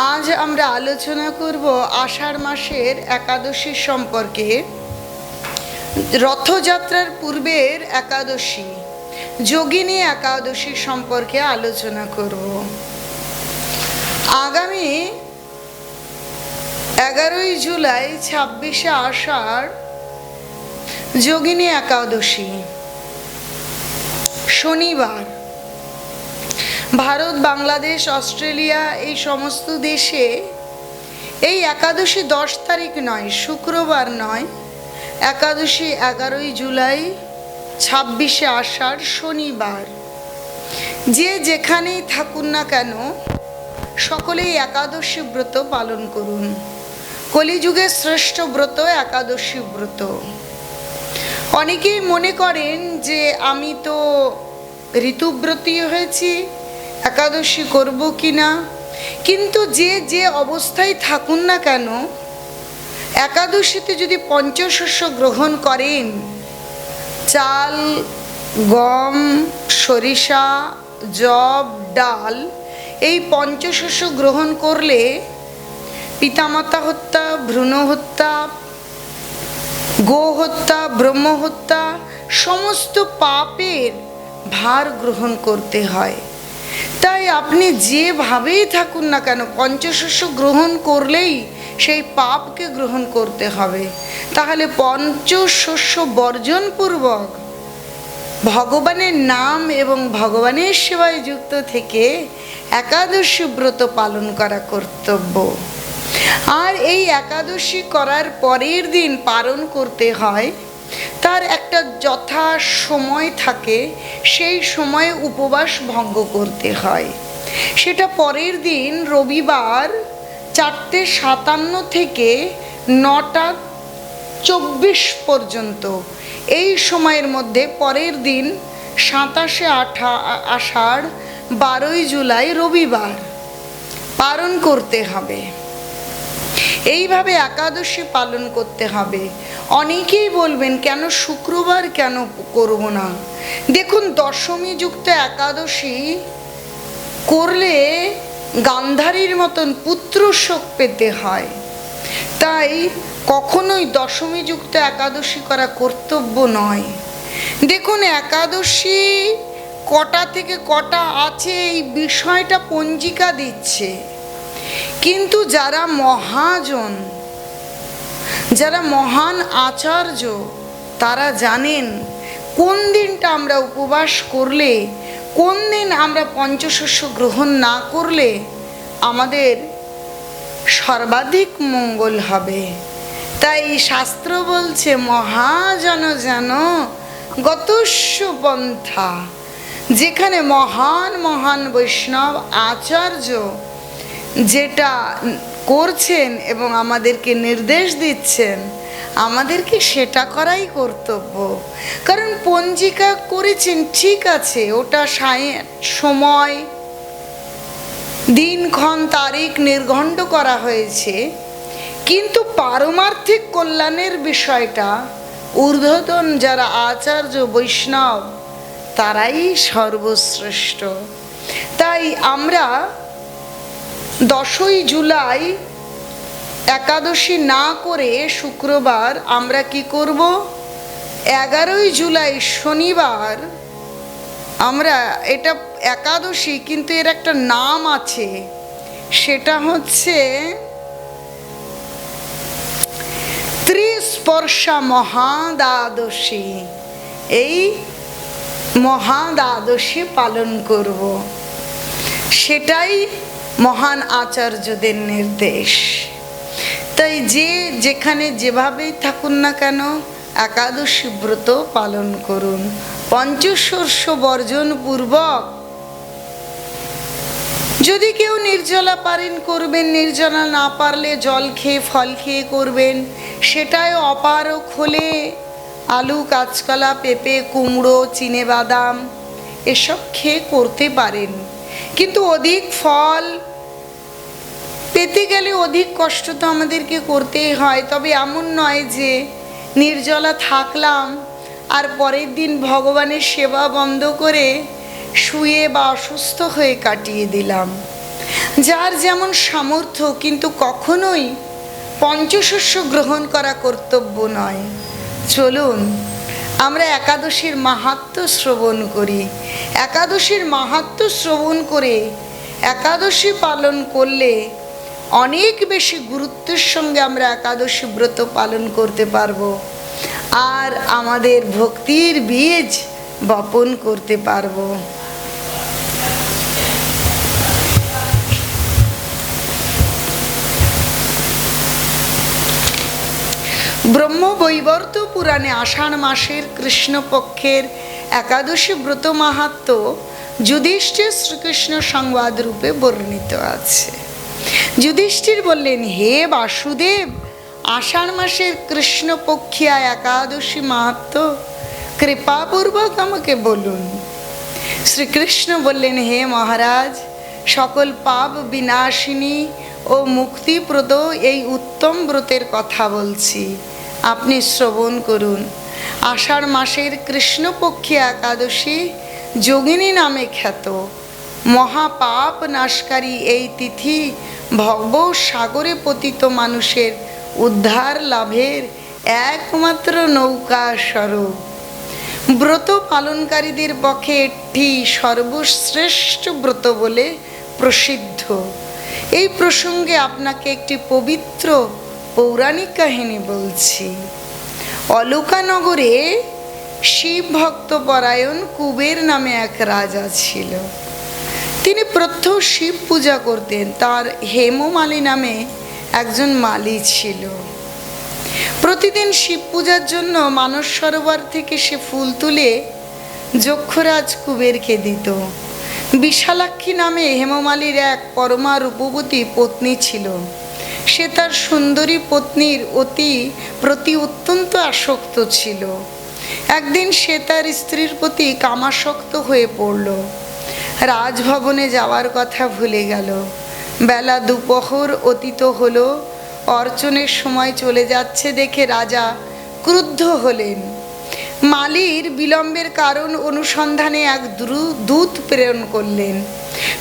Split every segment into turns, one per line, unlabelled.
আজ আমরা আলোচনা করব আষাঢ় মাসের একাদশী সম্পর্কে। রথযাত্রার পূর্বের একাদশী যোগিনী একাদশী সম্পর্কে আলোচনা করব। আগামী 11ই জুলাই 26শে আষাঢ় যোগিনী একাদশী, শনিবার। ভারত, বাংলাদেশ, অস্ট্রেলিয়া এই সমস্ত দেশে এই একাদশী 10 তারিখ নয়, শুক্রবার নয়, একাদশী 11ই জুলাই 26শে আষাঢ় শনিবার। যে যেখানেই থাকুন না কেন সকলেই একাদশী ব্রত পালন করুন। কলিযুগের শ্রেষ্ঠ ব্রত একাদশী ব্রত। অনেকেই মনে করেন যে আমি তো ঋতুব্রতী হয়েছি, একাদশী করব কি না। কিন্তু যে যে অবস্থায় থাকুন না কেন একাদশীতে যদি পঞ্চশস্য গ্রহণ করেন, চাল, গম, সরিষা, যব, ডাল, এই পঞ্চশস্য গ্রহণ করলে পিতামাতা হত্যা, ভ্রূণ হত্যা, গো হত্যা, ব্রহ্ম হত্যা সমস্ত পাপের ভার গ্রহণ করতে হয়। তাই আপনি যেভাবেই থাকুন না কেন পঞ্চশস্য গ্রহণ করলেই সেই পাপকে গ্রহণ করতে হবে। তাহলে পঞ্চশস্য বর্জনপূর্বক ভগবানের নাম এবং ভগবানের সেবায় যুক্ত থেকে একাদশী ব্রত পালন করা কর্তব্য। আর এই একাদশী করার পরের দিন পালন করতে হয়, তার একটা যথা সময় থাকে, সেই সময়ে উপবাস ভঙ্গ করতে হয়। সেটা পরের দিন রবিবার 4:57 থেকে 9:24 পর্যন্ত, এই সময়ের মধ্যে পরের দিন 27শে আষাঢ় 12ই জুলাই রবিবার পালন করতে হবে। এইভাবে একাদশী পালন করতে হবে। অনেকেই বলবেন কেন শুক্রবার কেন করব না। দেখুন, দশমী যুক্ত একাদশী করলে গান্ধারীর মতন পুত্র শোক পেতে হয়। তাই কখনোই দশমী যুক্ত একাদশী করা কর্তব্য নয়। দেখুন, একাদশী কটা থেকে কটা আছে এই বিষয়টা পঞ্জিকা দিচ্ছে, কিন্তু যারা মহাজন, যারা মহান আচার্য, তারা জানেন কোন দিনটা আমরা উপবাস করলে, কোন দিন আমরা পঞ্চশস্য গ্রহণ না করলে আমাদের সর্বাধিক মঙ্গল হবে। তাই শাস্ত্র বলছে মহাজন যেন গতস্য পন্থা। যেখানে মহান মহান বৈষ্ণব আচার্য যেটা করছেন এবং আমাদেরকে নির্দেশ দিচ্ছেন, আমাদেরকে সেটা করাই কর্তব্য। কারণ পঞ্জিকা করেছেন ঠিক আছে, ওটা সময়, দিনক্ষণ, তারিখ নির্ঘণ্ট করা হয়েছে, কিন্তু পারমার্থিক কল্যাণের বিষয়টা ঊর্ধ্বতন যারা আচার্য বৈষ্ণব তারাই সর্বশ্রেষ্ঠ। তাই আমরা 10ই জুলাই একাদশী না করে শুক্রবার আমরা কি করব, 11ই জুলাই শনিবার আমরা, এটা একাদশী কিন্তু এর একটা নাম আছে, সেটা হচ্ছে ত্রিস্পর্শা মহাদ্বাদশী। এই মহাদ্বাদশী পালন করব, সেটাই মহান আচার্যদের নির্দেশ। তাই যে যেখানে যেভাবেই থাকুন না কেন একাদশী ব্রত পালন করুন। পঞ্চশস্য বর্জন পূর্বক যদি কেউ নির্জলা পারেন করবেন, নির্জলা না পারলে জল খেয়ে ফল খেয়ে করবেন। সেটাই অপারক হলে আলু, কাঁচকলা, পেঁপে, কুমড়ো, চিনেবাদাম এসব খেয়ে করতে পারেন। কিন্তু অধিক ফল পেতে গেলে অধিক কষ্ট তো আমাদেরকে করতেই হয়। তবে এমন নয় যে নির্জলা থাকলাম আর পরের দিন ভগবানের সেবা বন্ধ করে শুয়ে বা অসুস্থ হয়ে কাটিয়ে দিলাম। যার যেমন সামর্থ্য, কিন্তু কখনোই পঞ্চশস্য গ্রহণ করা কর্তব্য নয়। চলুন আমরা একাদশীর মাহাত্ম্য শ্রবণ করি। একাদশীর মাহাত্ম্য শ্রবণ করে একাদশী পালন করলে অনেক বেশি গুরুত্বের সঙ্গে আমরা একাদশী ব্রত পালন করতে পারবো, আর আমাদের ভক্তির বীজ বপন করতে পারবো। ব্রহ্মবৈবর্ত পুরাণে আষাঢ় মাসের কৃষ্ণপক্ষের একাদশী ব্রত মাহাত্ম্য যুধিষ্ঠির শ্রীকৃষ্ণ সংবাদ রূপে বর্ণিত আছে। যুধিষ্ঠির বললেন, হে বাসুদেব, আষাঢ় মাসের কৃষ্ণপক্ষিয়া একাদশী মাহাত্ম্য কৃপাপূর্বক আমাকে বলুন। শ্রীকৃষ্ণ বললেন, হে মহারাজ, সকল পাপ বিনাশিনী ও মুক্তিপ্রদ এই উত্তম ব্রতের কথা বলছি, আপনি শ্রবণ করুন। আষাঢ় মাসের কৃষ্ণপক্ষী একাদশী যোগিনী নামে খ্যাত। মহাপাপ নাশকারী এই তিথি ভব সাগরে পতিত মানুষের উদ্ধার লাভের একমাত্র নৌকা স্বরূপ। ব্রত পালনকারীদের পক্ষে এটি সর্বশ্রেষ্ঠ ব্রত বলে প্রসিদ্ধ। এই প্রসঙ্গে আপনাকে একটি পবিত্র পৌরাণিক কাহিনী বলছি। অলকানগরে শিব ভক্তপরায়ণ কুবের নামে এক রাজা ছিল। তিনি প্রত্যহ শিব পূজা করতেন। তার হেমমালী নামে একজন মালী ছিল। প্রতিদিন শিব পূজার জন্য মানস সরোবর থেকে সে ফুল তুলে যক্ষরাজ কুবেরকে দিত। বিশালাক্ষী নামে হেমমালীর এক পরমা রূপবতী পত্নী ছিল। সে তার সুন্দরী পত্নীর প্রতি অত্যন্ত আসক্ত ছিল। একদিন সে তার স্ত্রীর প্রতি কামাসক্ত হয়ে পড়ল। রাজভবনে যাওয়ার কথা ভুলে গেল। বেলা দুপহর অতীত হলো। অর্চনের সময় চলে যাচ্ছে দেখে রাজা ক্রুদ্ধ হলেন। মালির বিলম্বের কারণ অনুসন্ধানে এক দূত প্রেরণ করলেন।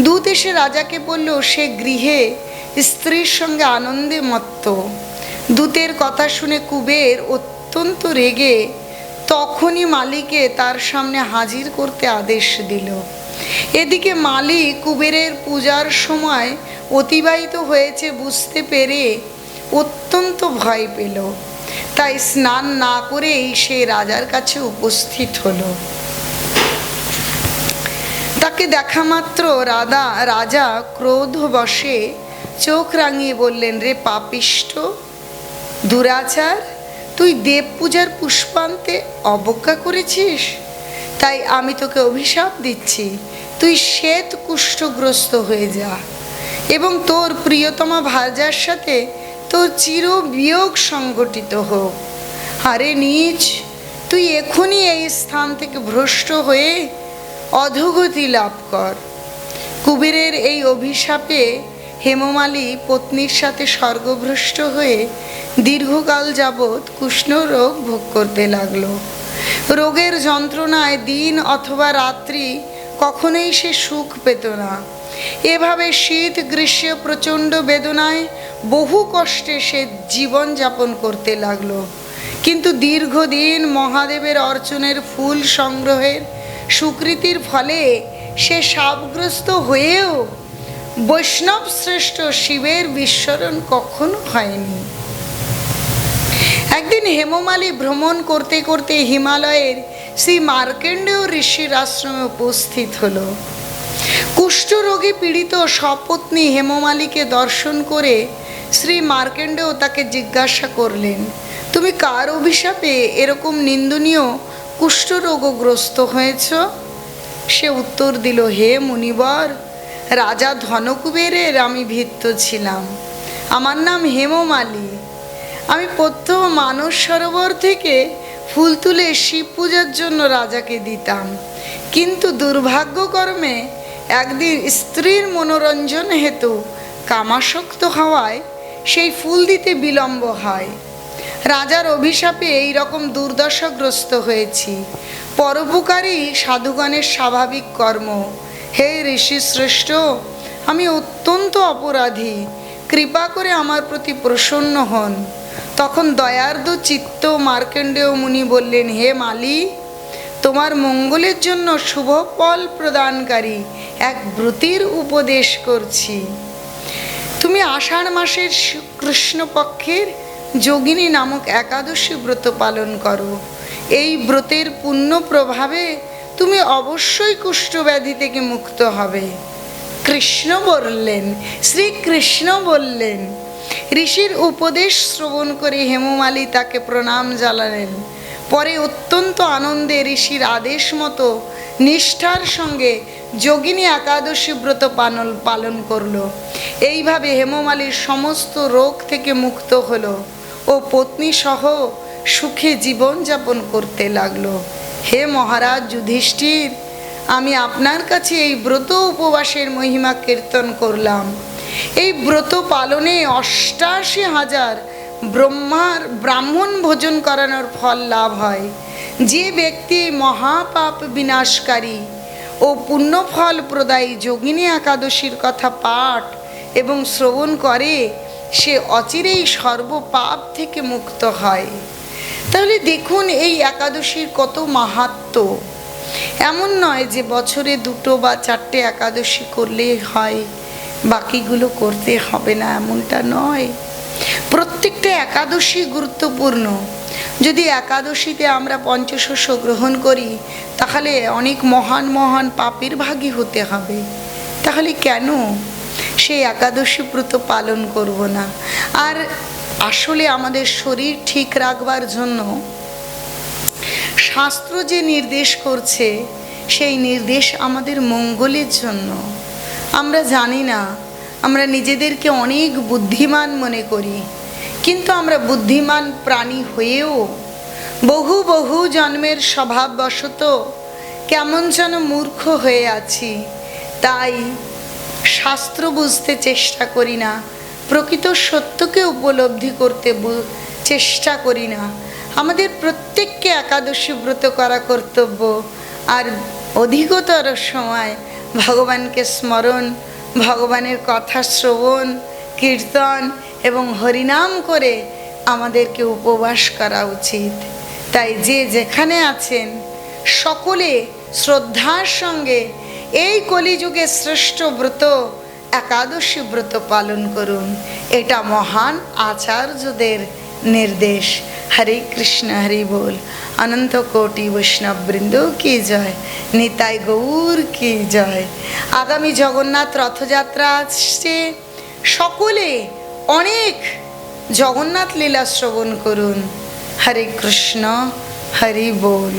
দূত এসে রাজাকে বলল সে গৃহে স্ত্রীর সঙ্গে আনন্দে মত্ত। দূতের কথা শুনে কুবের অত্যন্ত রেগে তখনই মালিকে তার সামনে হাজির করতে আদেশ দিল। এদিকে মালি কুবেরের পূজার সময় অতিবাহিত হয়েছে বুঝতে পেরে অত্যন্ত ভয় পেল। তাই স্নান না করেই সে রাজার কাছে উপস্থিত হলো। তাকে দেখা মাত্র রাজা ক্রোধবশে চোখ রাঙিয়ে বললেন, রে পাপিষ্ঠ দুরাচার, তুই দেব পূজার পুষ্পান্তে অবজ্ঞা করেছিস, তাই আমি তোকে অভিশাপ দিচ্ছি, তুই শ্বেত কুষ্ঠগ্রস্ত হয়ে যা এবং তোর প্রিয়তমা ভার্যার সাথে তোর চির বিয়োগ সংগঠিত হোক। আরে নীচ, তুই এখনই এই স্থান থেকে ভ্রষ্ট হয়ে অধোগতি লাভ কর। কুবেরের এই অভিশাপে হেমমালী পত্নীর সাথে স্বর্গভ্রষ্ট হয়ে দীর্ঘকাল যাবৎ কুষ্ণ রোগ ভোগ করতে লাগলো। রোগের যন্ত্রণায় দিন অথবা রাত্রি কখনোই সে সুখ পেত না। এভাবে শীত গ্রীষ্ম প্রচণ্ড বেদনায় বহু কষ্টে সে জীবন যাপন করতে লাগলো। কিন্তু দীর্ঘদিন মহাদেবের অর্চনের ফুল সংগ্রহের স্বীকৃতির ফলে সে শাপগ্রস্ত হয়েও বৈষ্ণব শ্রেষ্ঠ শিবের বিস্মরণ কখনো হয়নি। একদিন হেমমালী ভ্রমণ করতে করতে হিমালয়ের শ্রী মার্কেন্ডেয় ঋষির আশ্রমে উপস্থিত হলো। কুষ্ঠরোগে পীড়িত সপত্নী হেমমালীকে দর্শন করে শ্রী মার্কেন্ডেয় তাকে জিজ্ঞাসা করলেন, তুমি কার অভিশাপে এরকম নিন্দনীয় কুষ্ঠরোগগ্রস্ত হয়েছ? সে উত্তর দিল, হে মুনিবর, রাজা ধনকুবেরের আমি ভৃত্য ছিলাম। আমার নাম হেমমালী। আমি প্রত্যহ মানস সরোবর থেকে ফুল তুলে শিব পূজার জন্য রাজাকে দিতাম, কিন্তু দুর্ভাগ্যক্রমে একদিন স্ত্রীর মনোরঞ্জন হেতু কামাসক্ত হওয়ায় সেই ফুল দিতে বিলম্ব হয়। রাজার অভিশাপে এই রকম দুর্দশাগ্রস্ত হয়েছি। পরোপকারী সাধুগণের স্বাভাবিক কর্ম। হে ঋষি শ্রেষ্ঠ, আমি অত্যন্ত অপরাধী, কৃপা করে আমার প্রতি প্রসন্ন হন। তখন দয়ার্দ্র চিত্ত মার্কণ্ডেয় মুনি বললেন, হে মালি, তোমার মঙ্গলের জন্য শুভ ফল প্রদানকারী এক ব্রতের উপদেশ করছি। তুমি আষাঢ় মাসের কৃষ্ণপক্ষের যোগিনী নামক একাদশী ব্রত পালন করো। এই ব্রতের পুণ্য প্রভাবে তুমি অবশ্যই কুষ্ঠব্যাধি থেকে মুক্ত হবে। কৃষ্ণ বললেন, শ্রীকৃষ্ণ বললেন। ঋষির উপদেশ শ্রবণ করে হেমমালী তাকে প্রণাম জানালেন। পরে অত্যন্ত আনন্দে ঋষির আদেশ মতো নিষ্ঠার সঙ্গে যোগিনী একাদশী ব্রত পালন করল। এইভাবে হেমমালীর সমস্ত রোগ থেকে মুক্ত হলো ও পত্নী সহ সুখে জীবনযাপন করতে লাগলো। হে মহারাজ যুধিষ্ঠির, আমি আপনার কাছে এই ব্রত উপবাসের মহিমা কীর্তন করলাম। এই ব্রত পালনে ৮৮,০০০ ব্রাহ্মণ ভোজন করানোর ফল লাভ হয়। যে ব্যক্তি মহাপাপ বিনাশকারী ও পুণ্যফল প্রদায়ী যোগিনী একাদশীর কথা পাঠ এবং শ্রবণ করে, সে অচিরেই সর্বপাপ থেকে মুক্ত হয়। তাহলে দেখুন এই একাদশীর কত মাহাত্ম্য। এমন নয় যে বছরে 2 বা 4টে একাদশী করলেই হয়, বাকিগুলো করতে হবে না, এমনটা নয়। প্রত্যেকটা একাদশী গুরুত্বপূর্ণ। যদি একাদশীতে আমরা পঞ্চশস্য গ্রহণ করি, তাহলে অনেক মহান মহান পাপের ভাগী হতে হবে। তাহলে কেন সেই একাদশী ব্রত পালন করব না? আর আসলে আমাদের শরীর ঠিক রাখবার জন্য শাস্ত্র যে নির্দেশ করছে, সেই নির্দেশ আমাদের মঙ্গলের জন্য। আমরা জানি না, আমরা নিজেদেরকে অনেক বুদ্ধিমান মনে করি, কিন্তু আমরা বুদ্ধিমান প্রাণী হয়েও বহু বহু জন্মের স্বভাববশত কেমন যেন মূর্খ হয়ে আছি। তাই শাস্ত্র বুঝতে চেষ্টা করি না, প্রকৃত সত্যকে উপলব্ধি করতে চেষ্টা করি না। আমাদের প্রত্যেককে একাদশী ব্রত করা কর্তব্য। আর অধিকতর সময় ভগবানকে স্মরণ, ভগবানের কথা শ্রবণ, কীর্তন এবং হরিনাম করে আমাদেরকে উপবাস করা উচিত। তাই যে যেখানে আছেন সকলে শ্রদ্ধার সঙ্গে এই কলিযুগে শ্রেষ্ঠ ব্রত একাদশী ব্রত পালন করুন। এটা মহান আচার্যদের নির্দেশ। হরে কৃষ্ণ, হরি বল। অনন্ত কোটি বৈষ্ণববৃন্দ কি জয়, নিতাই গৌর কি জয়। আগামী জগন্নাথ রথযাত্রা আসছে, সকলে অনেক জগন্নাথ লীলা শ্রবণ করুন। হরে কৃষ্ণ, হরি বল।